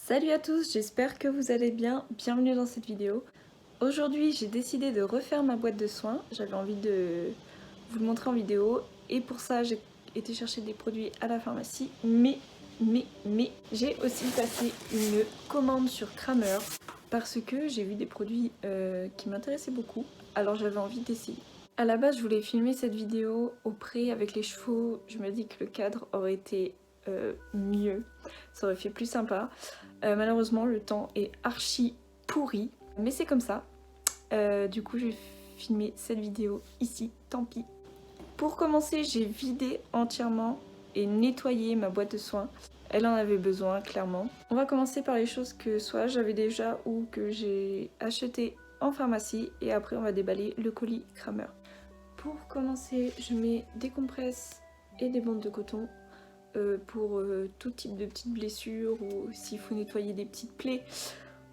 Salut à tous, j'espère que vous allez bien, bienvenue dans cette vidéo. Aujourd'hui j'ai décidé de refaire ma boîte de soins, j'avais envie de vous le montrer en vidéo et pour ça j'ai été chercher des produits à la pharmacie, mais j'ai aussi passé une commande sur Kramer parce que j'ai vu des produits qui m'intéressaient beaucoup, alors j'avais envie d'essayer. À la base je voulais filmer cette vidéo au pré avec les chevaux, je me dis que le cadre aurait été mieux, ça aurait fait plus sympa. Malheureusement le temps est archi pourri, mais c'est comme ça. Du coup je vais filmer cette vidéo ici, tant pis. Pour commencer j'ai vidé entièrement et nettoyé ma boîte de soins. Elle en avait besoin clairement. On va commencer par les choses que soit j'avais déjà ou que j'ai acheté en pharmacie et après on va déballer le colis Kramer. Pour commencer je mets des compresses et des bandes de coton pour tout type de petites blessures ou s'il faut nettoyer des petites plaies.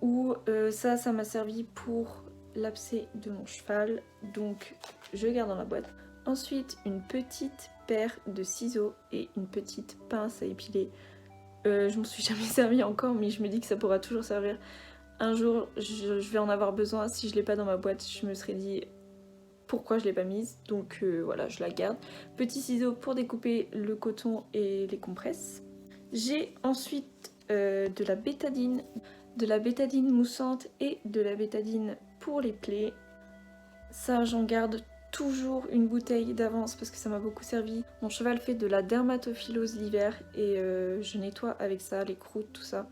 Ou ça m'a servi pour l'abcès de mon cheval, donc je garde dans la boîte. Ensuite, une petite paire de ciseaux et une petite pince à épiler. Je m'en suis jamais servi encore, mais je me dis que ça pourra toujours servir. Un jour, je vais en avoir besoin. Si je l'ai pas dans ma boîte, je me serais dit pourquoi je l'ai pas mise, donc voilà, je la garde. Petit ciseau pour découper le coton et les compresses. J'ai ensuite de la bétadine moussante et de la bétadine pour les plaies. Ça, j'en garde toujours une bouteille d'avance parce que ça m'a beaucoup servi. Mon cheval fait de la dermatophyllose l'hiver et je nettoie avec ça, les croûtes, tout ça.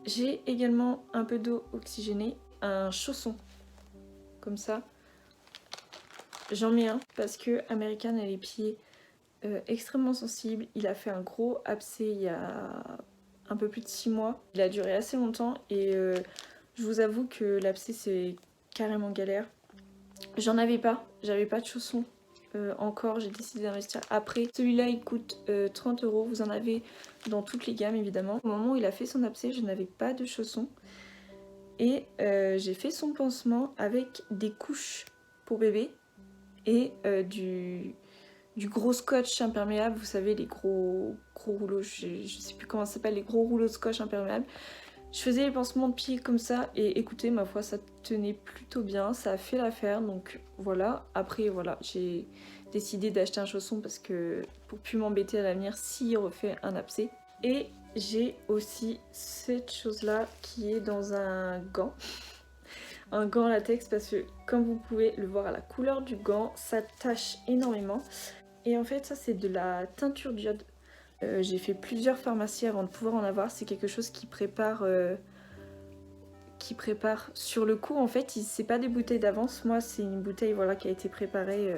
J'ai également un peu d'eau oxygénée, un chausson, comme ça. J'en mets un parce que American a les pieds extrêmement sensibles. Il a fait un gros abcès il y a un peu plus de 6 mois. Il a duré assez longtemps et je vous avoue que l'abcès c'est carrément galère. J'avais pas de chaussons encore, j'ai décidé d'investir après. Celui-là il coûte 30 €, vous en avez dans toutes les gammes évidemment. Au moment où il a fait son abcès, je n'avais pas de chaussons. Et j'ai fait son pansement avec des couches pour bébé et du gros scotch imperméable, vous savez, les gros rouleaux, je sais plus comment ça s'appelle, les gros rouleaux de scotch imperméable. Je faisais les pansements de pied comme ça et écoutez, ma foi, ça tenait plutôt bien, ça a fait l'affaire, donc voilà. Après, voilà, j'ai décidé d'acheter un chausson parce que pour plus m'embêter à l'avenir s'il refait un abcès. Et j'ai aussi cette chose-là qui est dans un gant. Un gant latex parce que comme vous pouvez le voir à la couleur du gant, ça tache énormément. Et en fait ça c'est de la teinture d'iode. J'ai fait plusieurs pharmacies avant de pouvoir en avoir. C'est quelque chose qui prépare sur le coup en fait. C'est pas des bouteilles d'avance. Moi c'est une bouteille voilà, qui a été préparée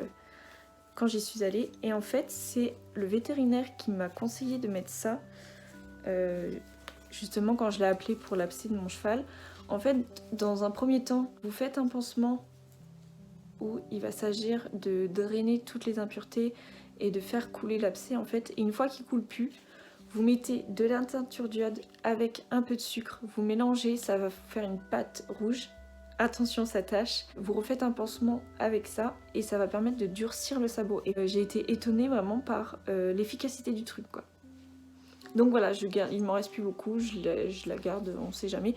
quand j'y suis allée. Et en fait c'est le vétérinaire qui m'a conseillé de mettre ça. Justement quand je l'ai appelé pour l'abcès de mon cheval. En fait, dans un premier temps, vous faites un pansement où il va s'agir de drainer toutes les impuretés et de faire couler l'abcès en fait. Et une fois qu'il coule plus, vous mettez de la teinture d'iode avec un peu de sucre, vous mélangez, ça va faire une pâte rouge. Attention, ça tâche. Vous refaites un pansement avec ça et ça va permettre de durcir le sabot. Et j'ai été étonnée vraiment par l'efficacité du truc quoi. Donc voilà, je garde, il m'en reste plus beaucoup, je la garde, on sait jamais.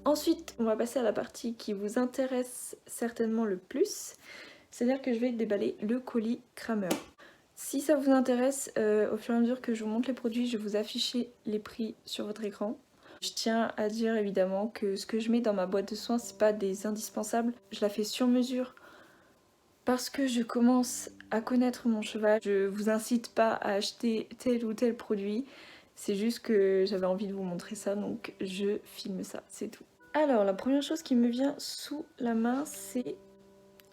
Ensuite, on va passer à la partie qui vous intéresse certainement le plus, c'est-à-dire que je vais déballer le colis Kramer. Si ça vous intéresse, au fur et à mesure que je vous montre les produits, je vais vous afficher les prix sur votre écran. Je tiens à dire évidemment que ce que je mets dans ma boîte de soins, c'est pas des indispensables. Je la fais sur mesure parce que je commence à connaître mon cheval. Je vous incite pas à acheter tel ou tel produit. C'est juste que j'avais envie de vous montrer ça, donc je filme ça, c'est tout. Alors, la première chose qui me vient sous la main, c'est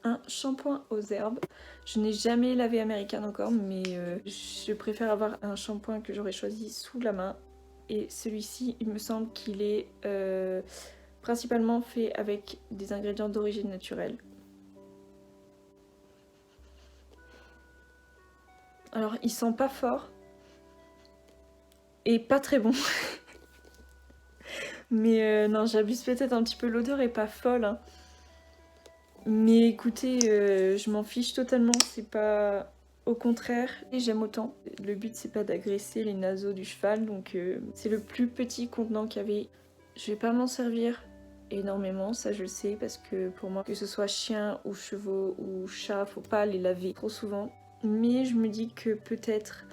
un shampoing aux herbes. Je n'ai jamais lavé American encore, mais je préfère avoir un shampoing que j'aurais choisi sous la main. Et celui-ci, il me semble qu'il est principalement fait avec des ingrédients d'origine naturelle. Alors, il sent pas fort et pas très bon. Mais non, j'abuse peut-être un petit peu, l'odeur est pas folle. Hein. Mais écoutez, je m'en fiche totalement, c'est pas... Au contraire, et j'aime autant. Le but c'est pas d'agresser les naseaux du cheval, donc c'est le plus petit contenant qu'il y avait. Je vais pas m'en servir énormément, ça je le sais, parce que pour moi, que ce soit chien ou chevaux ou chat, faut pas les laver trop souvent. Mais je me dis que peut-être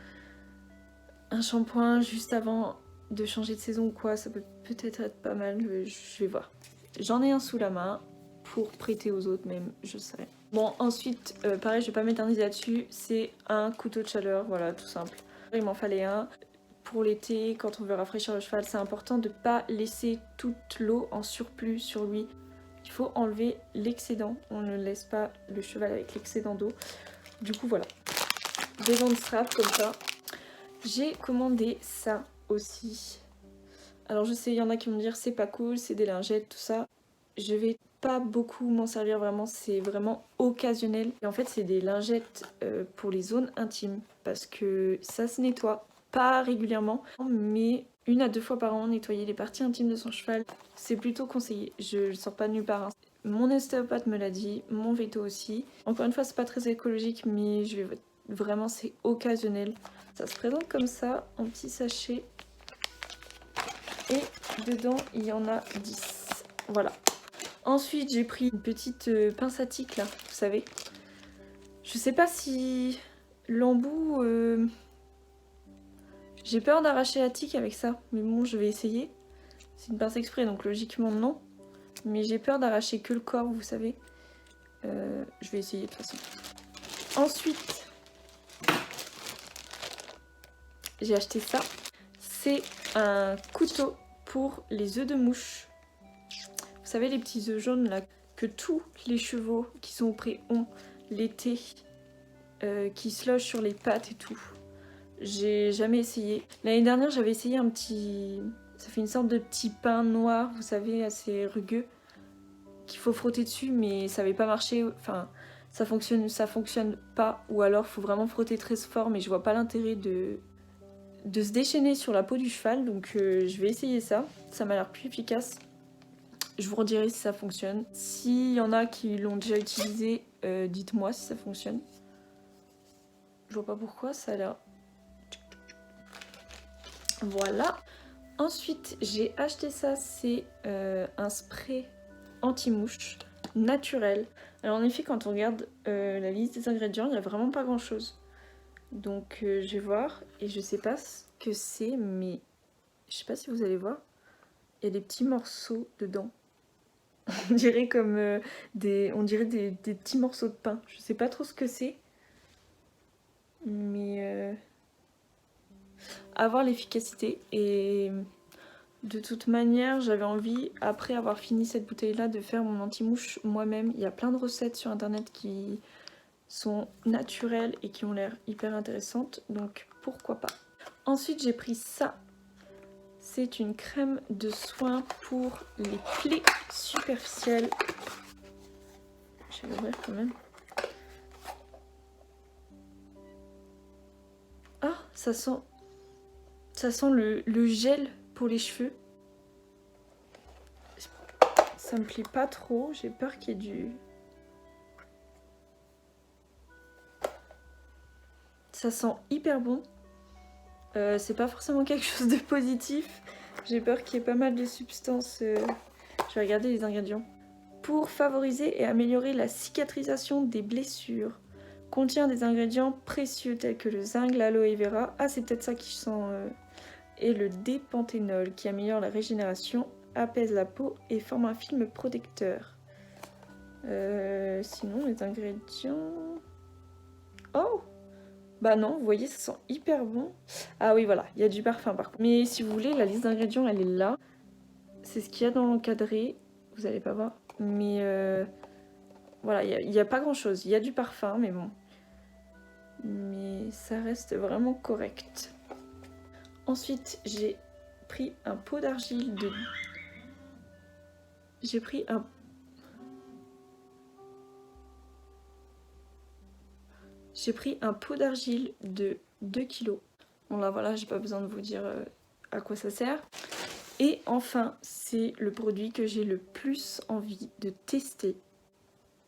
un shampoing juste avant de changer de saison ou quoi, ça peut peut-être être pas mal, je vais voir. J'en ai un sous la main pour prêter aux autres même, je sais. Bon, ensuite, pareil, je vais pas m'éterniser là-dessus, c'est un couteau de chaleur, voilà, tout simple. Il m'en fallait un. Pour l'été, quand on veut rafraîchir le cheval, c'est important de ne pas laisser toute l'eau en surplus sur lui. Il faut enlever l'excédent, on ne laisse pas le cheval avec l'excédent d'eau. Du coup, voilà, des gants de strap comme ça. J'ai commandé ça aussi. Alors je sais, il y en a qui vont me dire c'est pas cool, c'est des lingettes, tout ça. Je vais pas beaucoup m'en servir vraiment, c'est vraiment occasionnel. Et en fait, c'est des lingettes pour les zones intimes parce que ça se nettoie pas régulièrement, mais 1 à 2 fois par an, nettoyer les parties intimes de son cheval, c'est plutôt conseillé. Je le sors pas de nulle part, hein. Mon ostéopathe me l'a dit, mon veto aussi. Encore une fois, c'est pas très écologique, mais je vais vraiment, c'est occasionnel. Ça se présente comme ça, en petit sachet. Et dedans, il y en a 10. Voilà. Ensuite, j'ai pris une petite pince à tique, là, vous savez. Je sais pas si l'embout... J'ai peur d'arracher la tique avec ça, mais bon, je vais essayer. C'est une pince exprès, donc logiquement non. Mais j'ai peur d'arracher que le corps, vous savez. Je vais essayer de toute façon. Ensuite, j'ai acheté ça. C'est un couteau pour les œufs de mouche. Vous savez, les petits œufs jaunes là que tous les chevaux qui sont au pré ont l'été, qui se logent sur les pattes et tout. J'ai jamais essayé. L'année dernière, j'avais essayé un petit... Ça fait une sorte de petit pain noir, vous savez, assez rugueux, qu'il faut frotter dessus, mais ça n'avait pas marché. Enfin, ça fonctionne pas. Ou alors, il faut vraiment frotter très fort, mais je vois pas l'intérêt de se déchaîner sur la peau du cheval. Donc, je vais essayer ça. Ça m'a l'air plus efficace. Je vous redirai si ça fonctionne. S'il y en a qui l'ont déjà utilisé, dites-moi si ça fonctionne. Je vois pas pourquoi, ça a l'air... Voilà. Ensuite, j'ai acheté ça, c'est un spray anti-mouche naturel. Alors en effet, quand on regarde la liste des ingrédients, il n'y a vraiment pas grand-chose. Donc je vais voir, et je sais pas ce que c'est, mais je sais pas si vous allez voir, il y a des petits morceaux dedans. On dirait comme des petits morceaux de pain. Je sais pas trop ce que c'est, mais à voir l'efficacité. Et de toute manière, j'avais envie, après avoir fini cette bouteille-là, de faire mon anti-mouche moi-même. Il y a plein de recettes sur internet qui sont naturelles et qui ont l'air hyper intéressantes, donc pourquoi pas. Ensuite, j'ai pris ça. C'est une crème de soin pour les plaies superficielles. Je vais l'ouvrir quand même. Ah, ça sent le gel pour les cheveux. Ça me plaît pas trop, j'ai peur qu'il y ait du... Ça sent hyper bon. C'est pas forcément quelque chose de positif. J'ai peur qu'il y ait pas mal de substances. Je vais regarder les ingrédients. Pour favoriser et améliorer la cicatrisation des blessures. Contient des ingrédients précieux tels que le zinc, l'aloe vera. Ah, c'est peut-être ça qui sent... Et le dépanthénol qui améliore la régénération, apaise la peau et forme un film protecteur. Sinon, les ingrédients... Oh! Bah non, vous voyez, ça sent hyper bon. Ah oui, voilà, il y a du parfum par contre. Mais si vous voulez, la liste d'ingrédients, elle est là. C'est ce qu'il y a dans l'encadré. Vous allez pas voir. Mais voilà, il n'y a pas grand-chose. Il y a du parfum, mais bon. Mais ça reste vraiment correct. Ensuite, j'ai pris un pot d'argile de... J'ai pris un pot d'argile de 2 kg. Bon là voilà, j'ai pas besoin de vous dire à quoi ça sert. Et enfin, c'est le produit que j'ai le plus envie de tester.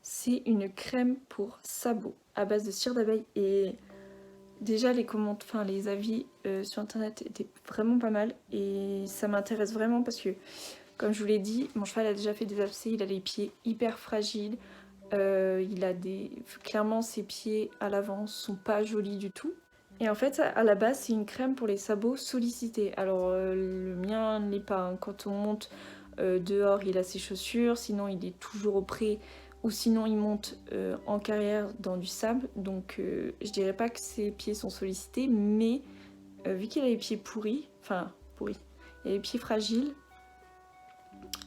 C'est une crème pour sabots à base de cire d'abeille. Et déjà les avis sur internet étaient vraiment pas mal. Et ça m'intéresse vraiment parce que Comme je vous l'ai dit, mon cheval a déjà fait des abcès, il a les pieds hyper fragiles. Clairement, ses pieds à l'avant sont pas jolis du tout. Et en fait, à la base, c'est une crème pour les sabots sollicités. Alors, le mien ne l'est pas, hein. Quand on monte dehors, il a ses chaussures, sinon il est toujours au pré, ou sinon il monte en carrière dans du sable. Donc, je dirais pas que ses pieds sont sollicités, mais vu qu'il a les pieds pourris, il a les pieds fragiles,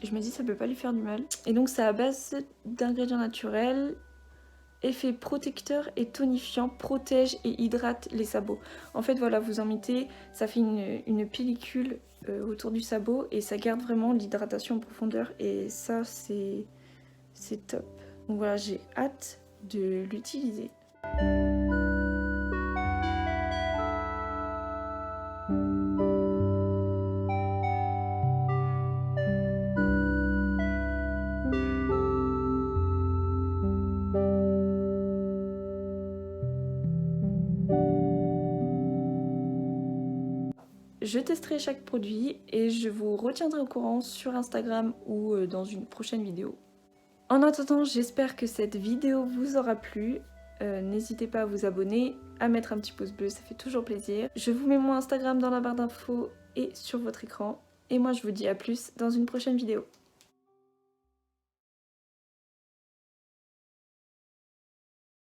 je me dis ça peut pas lui faire du mal. Et donc, c'est à base d'ingrédients naturels. Effet protecteur et tonifiant, protège et hydrate les sabots. En fait, voilà, vous en mettez, ça fait une pellicule autour du sabot et ça garde vraiment l'hydratation en profondeur. Et ça, c'est top. Donc voilà, j'ai hâte de l'utiliser. Je testerai chaque produit et je vous retiendrai au courant sur Instagram ou dans une prochaine vidéo. En attendant, j'espère que cette vidéo vous aura plu. N'hésitez pas à vous abonner, à mettre un petit pouce bleu, ça fait toujours plaisir. Je vous mets mon Instagram dans la barre d'infos et sur votre écran. Et moi je vous dis à plus dans une prochaine vidéo.